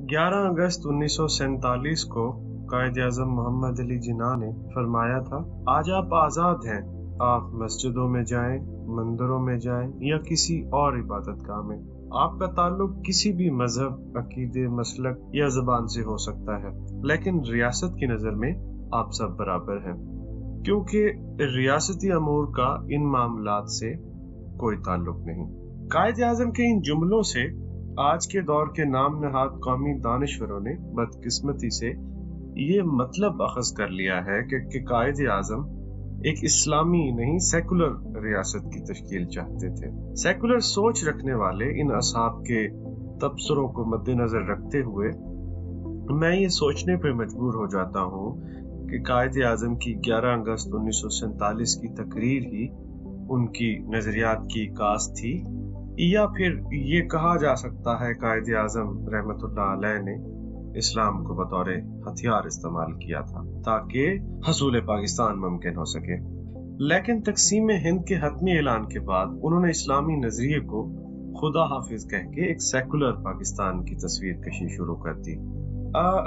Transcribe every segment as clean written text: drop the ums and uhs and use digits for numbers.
11 अगस्त 1947 को कायद आज़म मोहम्मद अली जिन्ना ने फरमाया था, आज आप आज़ाद हैं, आप मस्जिदों में जाएं, मंदिरों में जाएं या किसी और इबादत गाह में। आपका ताल्लुक किसी भी मजहब, अकीदे, मसलक या ज़बान से हो सकता है, लेकिन रियासत की नज़र में आप सब बराबर हैं, क्योंकि रियासती अमूर का इन मामलात से कोई ताल्लुक नहीं। कायद आज़म के इन जुमलों से आज के दौर के नाम नहाद कौमी दानिश्वरों ने बदकिस्मती से ये मतलब अखज़ कर लिया है कि कायद आज़म एक इस्लामी नहीं सेकुलर रियासत की तश्कील चाहते थे। सेकुलर सोच रखने वाले इन असहाब के तबसरों को मद्देनजर रखते हुए मैं ये सोचने पे मजबूर हो जाता हूँ कि कायद आज़म की 11 अगस्त 1947 की तकरीर ही उनकी नजरियात की कास थी, या फिर ये कहा जा सकता है कायद आज़म रहमतुल्लाह अलैह ने इस्लाम को बतौर हथियार इस्तेमाल किया था ताकि हसूल पाकिस्तान मुमकिन हो सके। लेकिन तकसीम हिंद के हतमी ऐलान के बाद उन्होंने इस्लामी नजरिए को खुदा हाफिज कह के एक सेकुलर पाकिस्तान की तस्वीर कशी शुरू कर दी।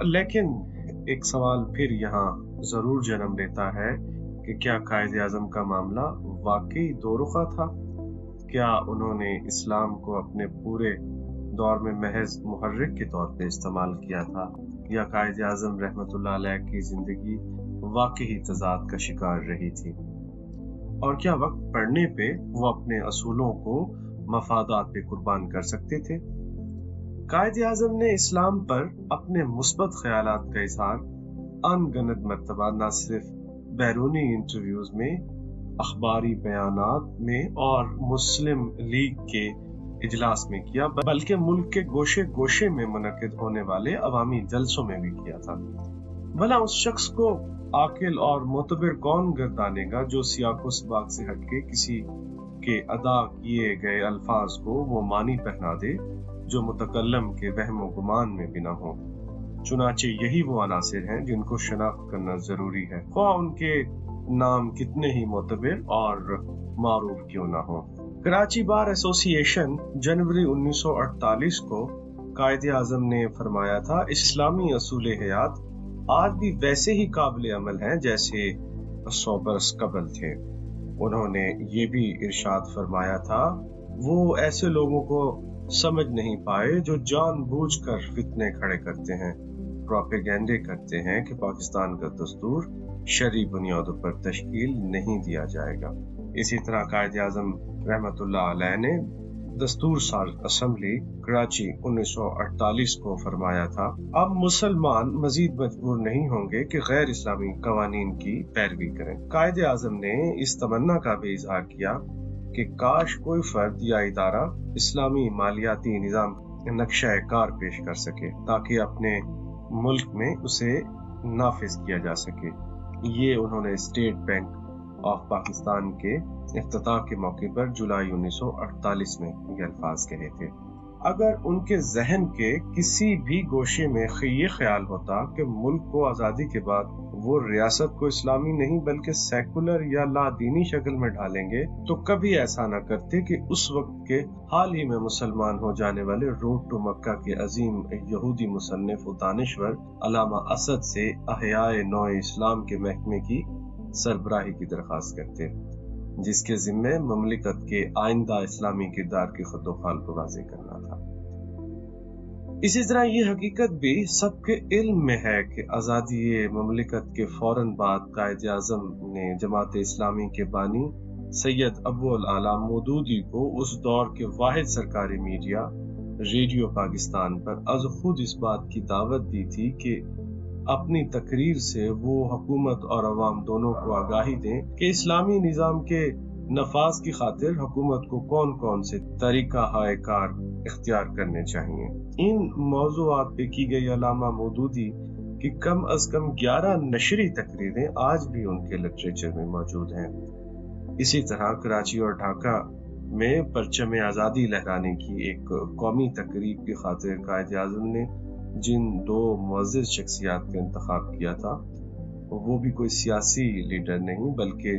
लेकिन एक सवाल फिर यहाँ जरूर जन्म लेता है कि क्या कायद आज़म का मामला वाकई दो रुखा था? क्या उन्होंने इस्लाम को अपने पूरे दौर में महज मुहर्रिक के तौर पे इस्तेमाल किया था, या कायद आज़म रहमतुल्लाह अलैह की जिंदगी वाकई तज़ाद का शिकार रही थी? और क्या वक्त पड़ने पे वो अपने असूलों को मफादात पे कुर्बान कर सकते थे? कायद आज़म ने इस्लाम पर अपने मुस्बत ख्यालात का इजहार अनगनत मर्तबा न सिर्फ बैरूनी इंटरव्यूज में, अखबारी बयानात में और मुस्लिम लीग के इजलास में किया, बल्कि मुल्क के गोशे गोशे में मुनक्किद होने वाले अवामी जलसों में भी किया था। भला उस शख्स को आकिल और मोतबर कौन गर्दानेगा जो सियाको सबाक से हटके किसी के अदा किए गए अल्फाज को वो मानी पहना दे जो मुतकल्लम के वहम व गुमान में भी न हो। चुनाचे यही वो अनासिर हैं जिनको शनाख्त करना जरूरी है, ख्वाह उनके नाम कितने ही मोतबर और मारूफ क्यों ना हो। कराची बार एसोसिएशन जनवरी 1948 को कायद आज़म ने फरमाया था, इस्लामी असूल हयात आज भी वैसे ही काबिल अमल हैं जैसे 100 बरस कबल थे। उन्होंने ये भी इरशाद फरमाया था, वो ऐसे लोगों को समझ नहीं पाए जो जानबूझकर फितने खड़े करते हैं, प्रोपेगेंडे करते हैं कि पाकिस्तान का दस्तूर शरई बुनियादों पर तश्कील नहीं दिया जाएगा। इसी तरह कायद आज़म रहमतुल्लाह अलैह ने दस्तूर साल असम्बली कराची 1948 को फरमाया था, अब मुसलमान मजीद मजबूर नहीं होंगे कि गैर इस्लामी कवानीन की पैरवी करें। कायद आज़म ने इस तमन्ना का भी इजहार किया कि काश कोई फर्द या इदारा इस्लामी मालियाती निज़ाम नक्शा कार पेश कर सके ताकि अपने मुल्क में उसे नाफिज किया जा सके। ये उन्होंने स्टेट बैंक ऑफ पाकिस्तान के इफ्तिताह के मौके पर जुलाई 1948 में ये अल्फाज कहे थे। अगर उनके जहन के किसी भी गोशे में ये ख्याल होता कि मुल्क को आज़ादी के बाद वो रियासत को इस्लामी नहीं बल्कि सेकुलर या लादीनी शक्ल में ढालेंगे, तो कभी ऐसा न करते कि उस वक्त के हाल ही में मुसलमान हो जाने वाले रोड टू मक्का के अजीम यहूदी मुसन्निफ व दानिश्वर अल्लामा असद से अहयाए नौ इस्लाम के महकमे की सरबराही की दरख्वास्त करते, जिसके जिम्मे ममलिकत के आइंदा इस्लामी किरदार की खुदोखाल को वाज़ेह करना था। इसी तरह ये हकीकत भी सबके इल्म में है कि आज़ादी ममलिकत के फौरन बाद कायद आज़म ने जमात इस्लामी के बानी सैयद अबुल आला मौदूदी को उस दौर के वाहिद सरकारी मीडिया रेडियो पाकिस्तान पर अज खुद इस बात की दावत दी थी कि अपनी तकरीर से वो हुकूमत और अवाम दोनों को आगाही दें कि इस्लामी निज़ाम के नफाज की खातिर हुकूमत को कौन कौन से तरीका हाय कार इख्तियार करने चाहिए। इन मौज़ूआत पे की गई अल्लामा मौदूदी की कम अज कम 11 नशरी तकरीरें आज भी उनके लिटरेचर में मौजूद हैं। इसी तरह कराची और ढाका में परचम आज़ादी लहराने की एक कौमी तकरीब की खातिर कायद आज़म ने जिन दो मुअज़्ज़िज़ शख्सियात का इंतखाब किया था, वो भी कोई सियासी लीडर नहीं बल्कि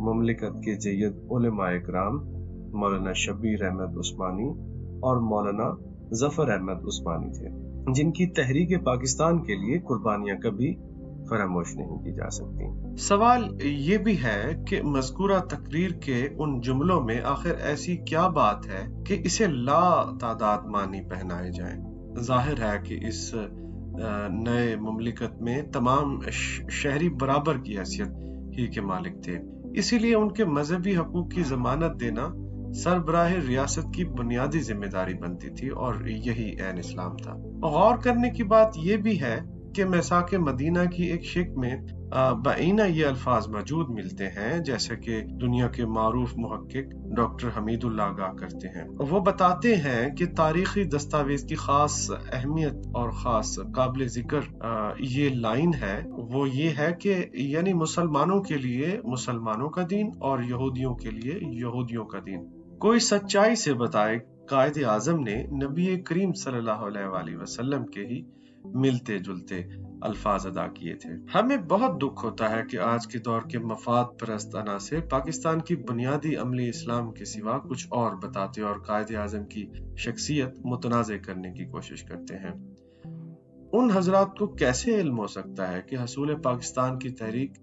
ममलिकत के जय्यद उलमाए किराम मौलाना शब्बीर अहमद उस्मानी और मौलाना जफर अहमद उस्मानी थे। جن کی تحریک پاکستان کے لیے قربانیاں کبھی فراموش نہیں کی جا سکتی۔ سوال یہ بھی ہے کہ مذکورہ تقریر کے ان جملوں میں آخر ایسی کیا بات ہے کہ اسے لا تعداد معنی پہنائے جائیں۔ ظاہر ہے کہ اس نئے مملکت میں تمام شہری برابر کی حیثیت ہی کے مالک تھے، اسی لیے ان کے مذہبی حقوق کی ضمانت دینا سربراہ ریاست کی بنیادی ذمہ داری بنتی تھی، اور یہی عین اسلام تھا۔ غور کرنے کی بات یہ بھی ہے کہ میثاق مدینہ کی ایک شق میں بعینہ یہ الفاظ موجود ملتے ہیں، جیسے کہ دنیا کے معروف محقق ڈاکٹر حمید اللہ آگاہ کرتے ہیں۔ وہ بتاتے ہیں کہ تاریخی دستاویز کی خاص اہمیت اور خاص قابل ذکر یہ لائن ہے، وہ یہ ہے کہ یعنی مسلمانوں کے لیے مسلمانوں کا دین اور یہودیوں کے لیے یہودیوں کا دین۔ کوئی سچائی سے بتائے قائد اعظم نے نبی کریم صلی اللہ علیہ وآلہ وسلم کے ہی ملتے جلتے الفاظ ادا کیے تھے۔ ہمیں بہت دکھ ہوتا ہے کہ آج کے دور کے مفاد پرست عناصر پاکستان کی بنیادی عملی اسلام کے سوا کچھ اور بتاتے اور قائد اعظم کی شخصیت متنازع کرنے کی کوشش کرتے ہیں۔ ان حضرات کو کیسے علم ہو سکتا ہے کہ حصول پاکستان کی تحریک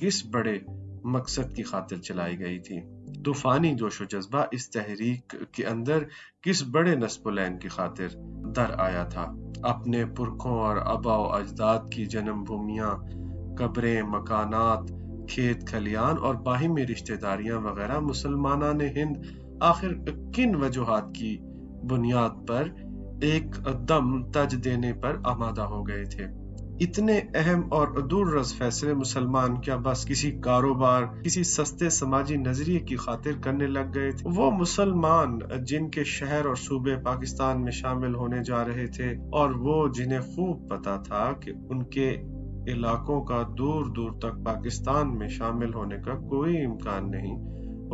کس بڑے مقصد کی خاطر چلائی گئی تھی؟ طوفانی جوش و جذبہ اس تحریک کے اندر کس بڑے نسب العین کی خاطر در آیا تھا؟ اپنے پرکھوں اور آبا و اجداد کی جنم بھومیاں، قبریں، مکانات، کھیت کھلیان اور باہمی رشتہ داریاں وغیرہ مسلمانان ہند آخر کن وجوہات کی بنیاد پر ایک دم تج دینے پر آمادہ ہو گئے تھے؟ اتنے اہم اور دور فیصلے مسلمان کیا بس کسی کاروبار، کسی سستے سماجی نظریے کی خاطر کرنے لگ گئے تھے؟ وہ مسلمان جن کے شہر اور صوبے پاکستان میں شامل ہونے جا رہے تھے، اور وہ جنہیں خوب پتا تھا کہ ان کے علاقوں کا دور دور تک پاکستان میں شامل ہونے کا کوئی امکان نہیں،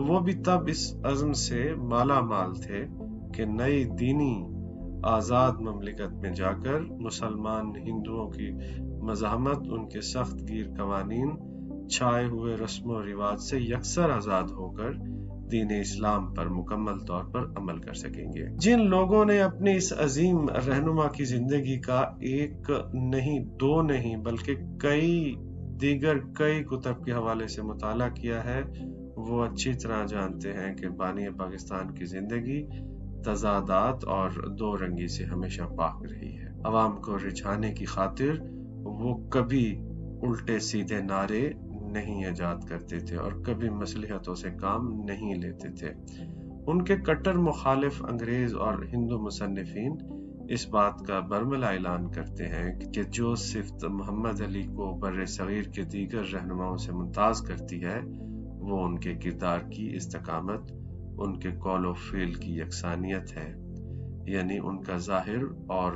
وہ بھی تب اس عزم سے مالا مال تھے کہ نئی دینی آزاد مملکت میں جا کر مسلمان ہندوؤں کی مزاحمت، ان کے سخت گیر قوانین، چھائے ہوئے رسم و رواج سے یکسر آزاد ہو کر دین اسلام پر مکمل طور پر عمل کر سکیں گے۔ جن لوگوں نے اپنی اس عظیم رہنما کی زندگی کا ایک نہیں، دو نہیں، بلکہ کئی کتب کے حوالے سے مطالعہ کیا ہے، وہ اچھی طرح جانتے ہیں کہ بانی پاکستان کی زندگی تضادات اور دو رنگی سے ہمیشہ پاک رہی ہے۔ عوام کو رجھانے کی خاطر وہ کبھی الٹے سیدھے نعرے نہیں ایجاد کرتے تھے اور کبھی مصلحتوں سے کام نہیں لیتے تھے۔ ان کے کٹر مخالف انگریز اور ہندو مصنفین اس بات کا برملا اعلان کرتے ہیں کہ جو صفت محمد علی کو بر صغیر کے دیگر رہنماؤں سے ممتاز کرتی ہے، وہ ان کے کردار کی استقامت، ان کے قول و فعل کی یکسانیت ہے، یعنی ان کا ظاہر اور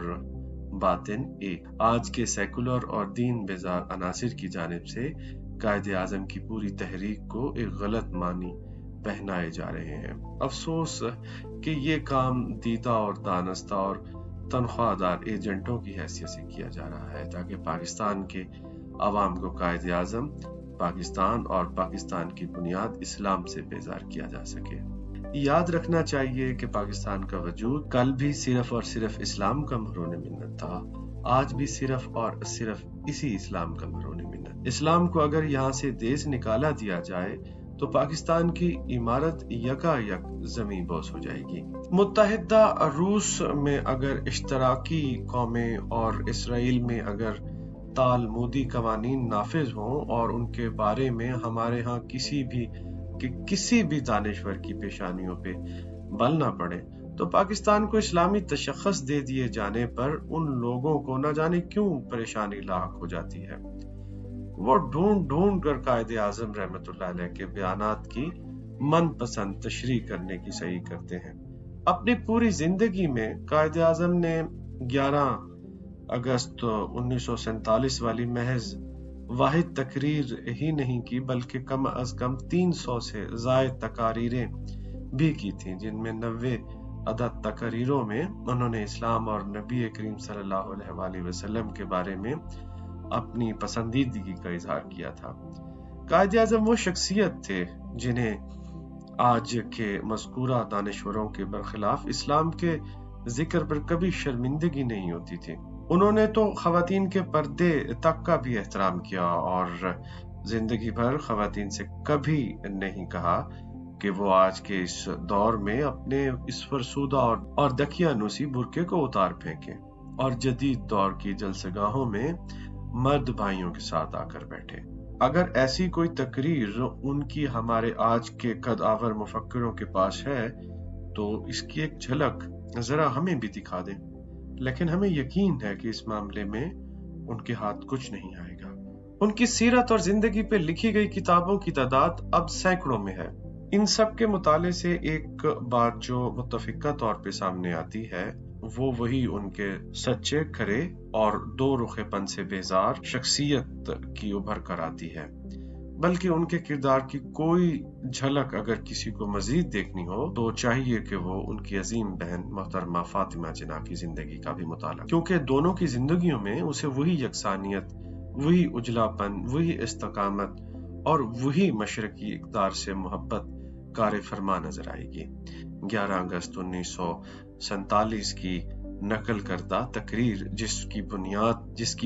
باطن ایک۔ آج کے سیکولر اور دین بیزار عناصر کی جانب سے قائد اعظم کی پوری تحریک کو ایک غلط معنی پہنائے جا رہے ہیں۔ افسوس کہ یہ کام دیدہ اور دانستہ اور تنخواہ دار ایجنٹوں کی حیثیت سے کیا جا رہا ہے، تاکہ پاکستان کے عوام کو قائد اعظم، پاکستان اور پاکستان کی بنیاد اسلام سے بیزار کیا جا سکے۔ یاد رکھنا چاہیے کہ پاکستان کا وجود کل بھی صرف اور صرف اسلام کا مرہون منت تھا، آج بھی صرف اور صرف اسی اسلام کا مرہون منت۔ اسلام کو اگر یہاں سے دیس نکالا دیا جائے تو پاکستان کی عمارت یکا یک زمین بوس ہو جائے گی۔ متحدہ روس میں اگر اشتراکی قومیں اور اسرائیل میں اگر تالمودی قوانین نافذ ہوں اور ان کے بارے میں ہمارے ہاں کسی بھی دانشور کی پیشانیوں پہ بل نہ پڑے، تو پاکستان کو اسلامی تشخص دے دیے جانے پر ان لوگوں کو نہ جانے کیوں پریشانی لاحق ہو جاتی ہے۔ وہ ڈھونڈ کر قائد اعظم رحمت اللہ علیہ کے بیانات کی من پسند تشریح کرنے کی صحیح کرتے ہیں۔ اپنی پوری زندگی میں قائد اعظم نے 11 اگست 1947 والی محض واحد تقریر ہی نہیں کی، بلکہ کم از کم 300 سے زائد تقاریریں بھی کی تھیں، جن میں 90 عدد تقاریروں میں انہوں نے اسلام اور نبی کریم صلی اللہ علیہ وآلہ وسلم کے بارے میں اپنی پسندیدگی کا اظہار کیا تھا۔ قائد اعظم وہ شخصیت تھے جنہیں آج کے مذکورہ دانشوروں کے برخلاف اسلام کے ذکر پر کبھی شرمندگی نہیں ہوتی تھی۔ उन्होंने तो खवातीन के पर्दे तक का भी एहतराम किया और जिंदगी भर खवातीन से कभी नहीं कहा कि वो आज के इस दौर में अपने इस फरसूदा और दकियानुसी बुर्के को उतार फेंके और जदीद दौर की जलसगाहों में मर्द भाइयों के साथ आकर बैठे। अगर ऐसी कोई तकरीर उनकी हमारे आज के कदावर मुफक्किरों के पास है तो इसकी एक झलक जरा हमें भी दिखा दें, लेकिन हमें यकीन है कि इस मामले में उनके हाथ कुछ नहीं आएगा। उनकी सीरत और जिंदगी पे लिखी गई किताबों की तादाद अब सैकड़ों में है। इन सब के मुताले से एक बात जो मुत्तफिका तौर पे सामने आती है वो वही उनके सच्चे, खरे और दो रुखेपन से बेजार शख्सियत की उभर कर आती है। बल्कि उनके किरदार की कोई झलक अगर किसी को मजीद देखनी हो तो चाहिए कि वो उनकी अजीम बहन मोहतरमा फातिमा जिन्ना की जिंदगी का भी मुताला, क्योंकि दोनों की जिंदगियों में उसे वही यकसानियत, वही उजलापन, वही इस्तकामत और वही मशरकी इक़्तिदार से मोहब्बत कार फरमा नजर आएगी। 11 अगस्त 1947 की नकल करदा तकरीर जिसकी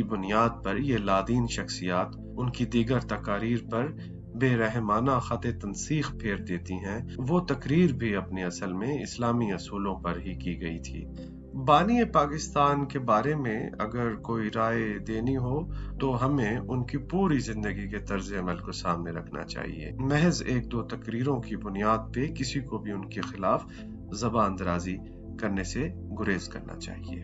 बुनियाद पर ये लादीन शख्सियात उनकी दीगर तकारीर पर बेरहमाना खत तनसीख फेर देती हैं, वो तकरीर भी अपने असल में इस्लामी असूलों पर ही की गई थी। बानी पाकिस्तान के बारे में अगर कोई राय देनी हो तो हमें उनकी पूरी जिंदगी के तर्ज अमल को सामने रखना चाहिए, महज एक दो तकरीरों की बुनियाद पे किसी को भी उनके खिलाफ ज़बान दराजी करने से गुरेज करना चाहिए।